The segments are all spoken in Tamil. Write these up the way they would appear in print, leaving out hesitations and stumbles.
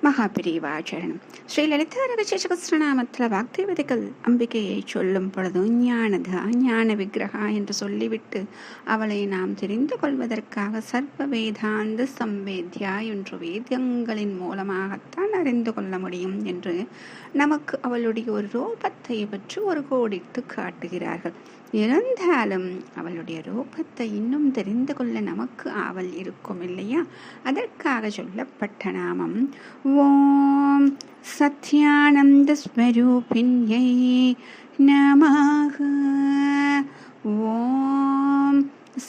மகாபிரிவாச்சரணம். ஸ்ரீ லலிதாரகசேஷகஸ்ரநாமத்தில் வாக்தேவதைகள் அம்பிகையை சொல்லும் பொழுது ஞான விக்கிரகா என்று சொல்லிவிட்டு அவளை நாம் தெரிந்து கொள்வதற்காக சர்வ வேதாந்த சம்வேத்யா என்று வேதங்களின் மூலமாகத்தான் அறிந்து கொள்ள முடியும் என்று நமக்கு அவளுடைய ஒரு ரூபத்தை பற்றி ஒரு கோடிட்டு காட்டுகிறார்கள். இருந்தாலும் அவளுடைய ரூபத்தை இன்னும் தெரிந்து கொள்ள நமக்கு ஆவல் இருக்கும் இல்லையா? அதற்காக சொல்லப்பட்ட நாமம் ஓம் சத்யானந்த ஸ்வரூபிண்யை நமஹ. ஓம்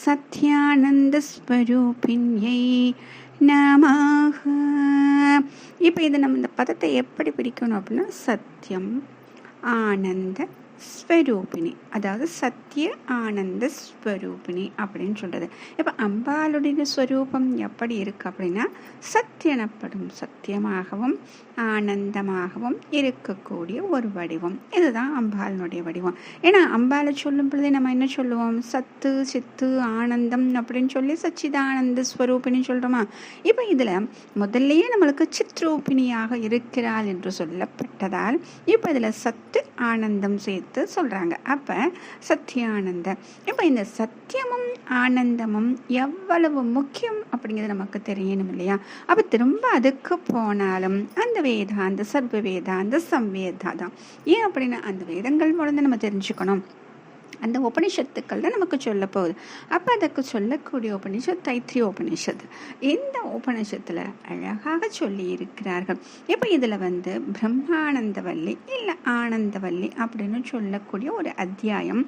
சத்யானந்த ஸ்வரூபிண்யை நமஹ. இப்போ இது நம்ம இந்த பதத்தை எப்படி பிடிக்கணும் அப்படின்னா, சத்யம் ஆனந்த ஸ்வரூபிணி, அதாவது சத்திய ஆனந்த ஸ்வரூபிணி அப்படின்னு சொல்றது. இப்போ அம்பாளுடைய ஸ்வரூபம் எப்படி இருக்கு அப்படின்னா, சத்தியனப்படும் சத்தியமாகவும் ஆனந்தமாகவும் இருக்கக்கூடிய ஒரு வடிவம். இதுதான் அம்பாளுடைய வடிவம். ஏன்னா அம்பாளை சொல்லும் பொழுதே நம்ம என்ன சொல்லுவோம்? சத்து சித்து ஆனந்தம் அப்படின்னு சொல்லி சச்சிதானந்த ஸ்வரூபிணி சொல்றோமா? இப்போ இதுல முதல்லயே நம்மளுக்கு சித்ரூபிணியாக இருக்கிறாள் என்று சொல்லப்பட்டதால் இப்போ இதுல சத்து ஆனந்தம் சேர்த்து சொல்றாங்க. அப்ப சத்தியானந்த. இப்ப இந்த சத்தியமும் ஆனந்தமும் எவ்வளவு முக்கியம் அப்படிங்கிறது நமக்கு தெரியணும் இல்லையா? அப்ப திரும்ப அதுக்கு போனாலும் அந்த வேதாந்த சர்வ வேதாந்த சம்வேதாதான். ஏன் அப்படின்னா அந்த வேதங்கள் மூலம் நம்ம தெரிஞ்சுக்கணும். அந்த உபனிஷத்துக்கள் தான் நமக்கு சொல்ல போகுது. அப்போ அதுக்கு சொல்லக்கூடிய உபனிஷத் தைத்திரிய உபனிஷத்து. இந்த உபனிஷத்தில் அழகாக சொல்லி இருக்கிறார்கள். இப்போ இதில் பிரம்மானந்தவல்லி இல்லை ஆனந்தவல்லி அப்படின்னு சொல்லக்கூடிய ஒரு அத்தியாயம்.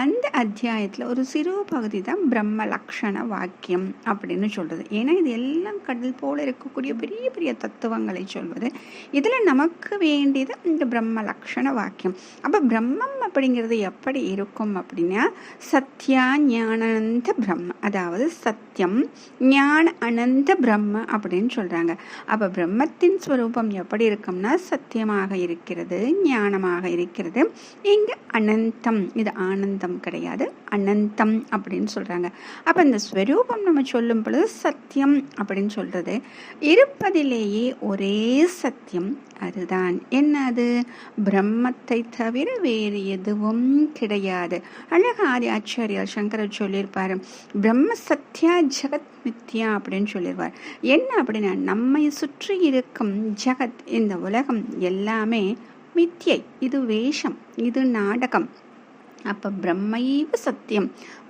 அந்த அத்தியாயத்தில் ஒரு சிறு பகுதி தான் பிரம்ம லக்ஷண வாக்கியம் அப்படின்னு சொல்றது. ஏன்னா இது எல்லாம் கடல் போல இருக்கக்கூடிய பெரிய பெரிய தத்துவங்களை சொல்வது. இதில் நமக்கு வேண்டியது இந்த பிரம்ம லக்ஷண வாக்கியம். அப்போ பிரம்மம் அப்படிங்கிறது எப்படி இருக்கும் அப்படின்னா, சத்யா ஞானானந்த பிரம்ம, அதாவது சத்தியம் ஞான அனந்த பிரம்ம அப்படின்னு சொல்றாங்க. அப்ப பிரம்மத்தின் ஸ்வரூபம் எப்படி இருக்கும்னா, சத்தியமாக இருக்கிறது, ஞானமாக இருக்கிறது. இங்க அனந்தம், இது ஆனந்தம் கிடையாது, அனந்தம் அப்படின்னு சொல்றாங்க. அப்ப இந்த ஸ்வரூபம் நம்ம சொல்லும் பொழுது சத்தியம் அப்படின்னு சொல்றது இருப்பதிலேயே ஒரே சத்தியம். அதுதான் என்னது? பிரம்மத்தை தவிர வேறு எதுவும் கிடையாது. அழகாரி ஆச்சாரியார் சங்கரர் சொல்லியிருப்பாரு, பிரம்ம சத்யா ஜெகத் மித்யா அப்படின்னு சொல்லிடுவார். என்ன அப்படின்னா, நம்மை சுற்றி இருக்கும் ஜெகத், இந்த உலகம் எல்லாமே மித்யை, இது வேஷம், இது நாடகம். அப்ப பிரம்மைவ சத்தியம்,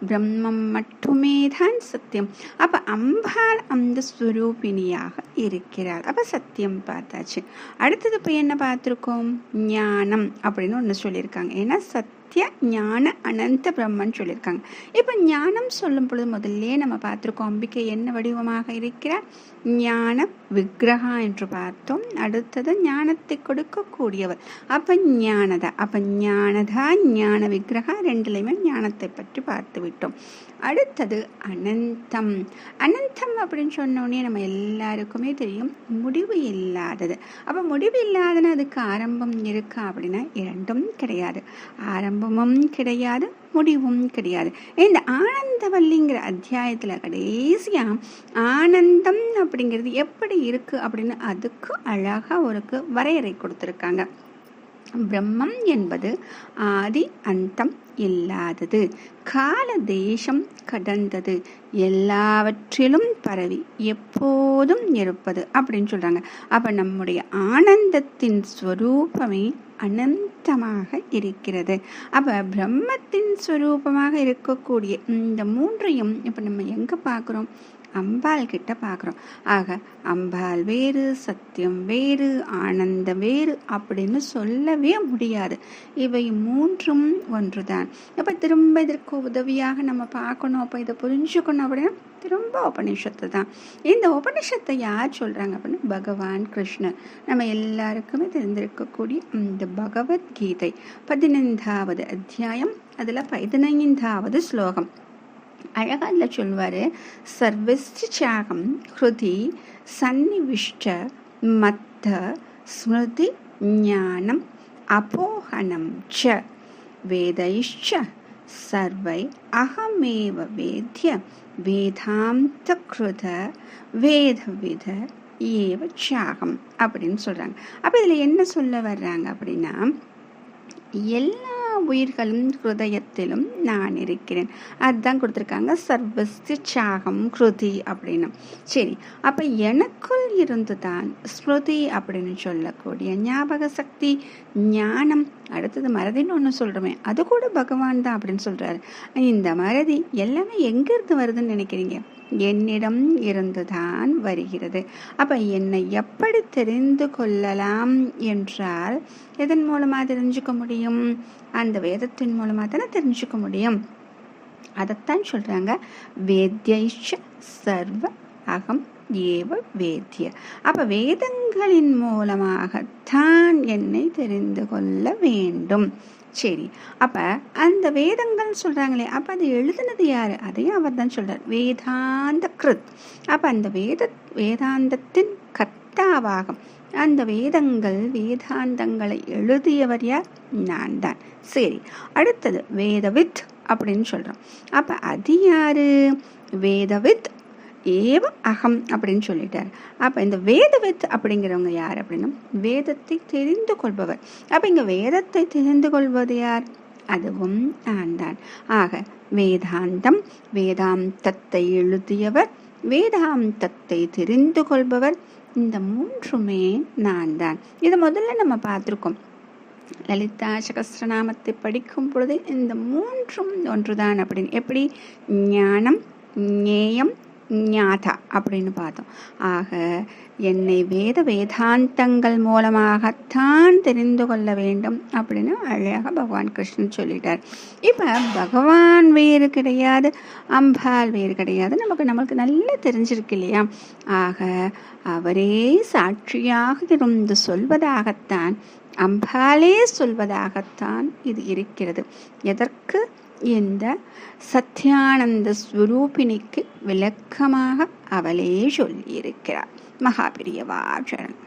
பிரம்மம் மட்டுமே தான் சத்தியம். அப்ப அம்பாள் அந்த ஸ்வரூபிணியாக இருக்கிறார். அப்ப சத்தியம் பார்த்தாச்சு. அடுத்தது இப்ப என்ன பார்த்திருக்கோம்? ஞானம் அப்படின்னு ஒண்ணு சொல்லியிருக்காங்க. ஏன்னா சத்திய ஞான அனந்த பிரம்மன் சொல்லியிருக்காங்க. இப்ப ஞானம் சொல்லும் பொழுது முதல்ல நம்ம பார்த்திருக்கோம், அம்பிகை என்ன வடிவமாக இருக்கிறார்? ஞான விக்கிரகா என்று பார்த்தோம். அடுத்தது ஞானத்தை கொடுக்கக்கூடியவர். அப்ப ஞானதா. அப்ப ஞானதா ஞான விக்கிரகா ரெண்டுலையுமே ஞானத்தை பற்றி பார்த்து விட்டோம். அடுத்தது அனந்தம். அனந்தம் அப்படின்னு சொன்னோடனே நம்ம எல்லாருக்குமே தெரியும், முடிவு இல்லாதது. அப்ப முடிவு இல்லாதன்னு அதுக்கு ஆரம்பம் இருக்கா அப்படின்னா இரண்டும் கிடையாது. ஆரம்பமும் கிடையாது, முடிவும் கிடையாது. இந்த ஆனந்தவல்லிங்கிற அத்தியாயத்துல கடைசியா ஆனந்தம் அப்படிங்கிறது எப்படி இருக்கு அப்படின்னு அதுக்கு அழகா ஒரு வரையறை கொடுத்திருக்காங்க. பிரம்மம் என்பது ஆதி அந்தம் இல்லாதது, கால தேசம் கடந்தது, எல்லாவற்றிலும் பரவி எப்போதும் இருப்பது அப்படின்னு சொல்றாங்க. அப்ப நம்முடைய ஆனந்தத்தின் ஸ்வரூபமே அனந்தமாக இருக்கிறது. அப்ப பிரம்மத்தின் ஸ்வரூபமாக இருக்கக்கூடிய இந்த மூன்றையும் இப்ப நம்ம எங்க பார்க்கிறோம்? அம்பாள் கிட்ட பார்க்குறோம். ஆக அம்பாள் வேறு, சத்தியம் வேறு, ஆனந்தம் வேறு அப்படின்னு சொல்லவே முடியாது. இவை மூன்றும் ஒன்றுதான். அப்போ திரும்ப இதற்கு உதவியாக நம்ம பார்க்கணும், அப்போ இதை புரிஞ்சுக்கணும் அப்படின்னா திரும்ப உபனிஷத்து தான். இந்த உபனிஷத்தை யார் சொல்றாங்க அப்படின்னா, பகவான் கிருஷ்ணர். நம்ம எல்லாருக்குமே தெரிந்திருக்கக்கூடிய இந்த பகவத்கீதை 15வது அத்தியாயம், அதுல 15வது ஸ்லோகம். அழகா அதில் சொல்வாரு, சர்வஸ்யாகம் ஹிருதி சன்னிவிஷ்ட மத்த ஸ்மிருதி ஞானம் அபோஹனம் ச வேதைஷ்ச சர்வை அகமேவ வேத்ய வேதாந்த கிருத வேதவித ஏவ சாகம் அப்படின்னு சொல்கிறாங்க. அப்போ இதில் என்ன சொல்ல வர்றாங்க அப்படின்னா, எல்லா உயிர்களும் ஹிருதயத்திலும் நான் இருக்கிறேன். அதுதான் கொடுத்துருக்காங்க சர்வஸ்தி சாகம் கிருதி அப்படின்னு. சரி, அப்போ எனக்குள் இருந்து தான் ஸ்மிருதி அப்படின்னு சொல்லக்கூடிய ஞாபக சக்தி, ஞானம், அடுத்தது மறதின்னு ஒன்று சொல்கிறோமே, அது கூட பகவான் தான் அப்படின்னு சொல்கிறாரு. இந்த மறதி எல்லாமே எங்கேருந்து வருதுன்னு நினைக்கிறீங்க? என்னிடம் இருந்துதான் வருகிறது. அப்ப என்னை எப்படி தெரிந்து கொள்ளலாம் என்றால், எதன் மூலமா தெரிஞ்சுக்க முடியும்? அந்த வேதத்தின் மூலமா தானே தெரிஞ்சுக்க முடியும். அதைத்தான் சொல்றாங்க, வேத்யைஷ சர்வ அகம் ஏவ வேத்ய. அப்ப வேதங்களின் மூலமாகத்தான் என்னை தெரிந்து கொள்ள வேண்டும். சரி, அப்ப அந்த வேதங்கள் சொல்றாங்களே, அப்ப அது எழுதுனது யாரு? அதையும் அவர் தான் சொல்றார், வேதாந்த கிருத். அப்ப அந்த வேதாந்தத்தின் கர்த்தாவாகும். அந்த வேதங்கள் வேதாந்தங்களை எழுதியவர் யார்? நான் தான். சரி, அடுத்தது வேதவித் அப்படின்னு சொல்றோம். அப்ப அது யாரு? வேதவித் ஏவ அகம் அப்படின்னு சொல்லிட்டார். அப்போ இந்த வேதவித் அப்படிங்கிறவங்க யார் அப்படின்னா, வேதத்தை தெரிந்து கொள்பவர். அப்போ இங்கே வேதத்தை தெரிந்து கொள்வது யார்? அதுவும் நான் தான். ஆக வேதாந்தம், வேதாந்தத்தை எழுதியவர், வேதாந்தத்தை தெரிந்து கொள்பவர், இந்த மூன்றுமே நான் தான். இதை முதல்ல நம்ம பார்த்துருக்கோம். லலிதா சகஸ்ரநாமத்தை படிக்கும் பொழுது இந்த மூன்றும் ஒன்றுதான் அப்படின்னு. எப்படி? ஞானம், ஞேயம், ஞாதா அப்படின்னு பார்த்தோம். ஆக என்னை வேதாந்தங்கள் மூலமாகத்தான் தெரிந்து கொள்ள வேண்டும் அப்படின்னு அழகாக பகவான் கிருஷ்ணன் சொல்லிட்டார். இப்போ பகவான் வேறு கிடையாது, அம்பாள் வேறு கிடையாது, நமக்கு நல்லா தெரிஞ்சிருக்கு இல்லையா? ஆக அவரே சாட்சியாக இருந்து சொல்வதாகத்தான், அம்பாலே சொல்வதாகத்தான் இது இருக்கிறது. எதற்கு? இந்த சத்யானந்த ஸ்வரூபிணிக்கு விளக்கமாக அவளே சொல்லியிருக்கிறார். மகாபிரியவா சரணம்.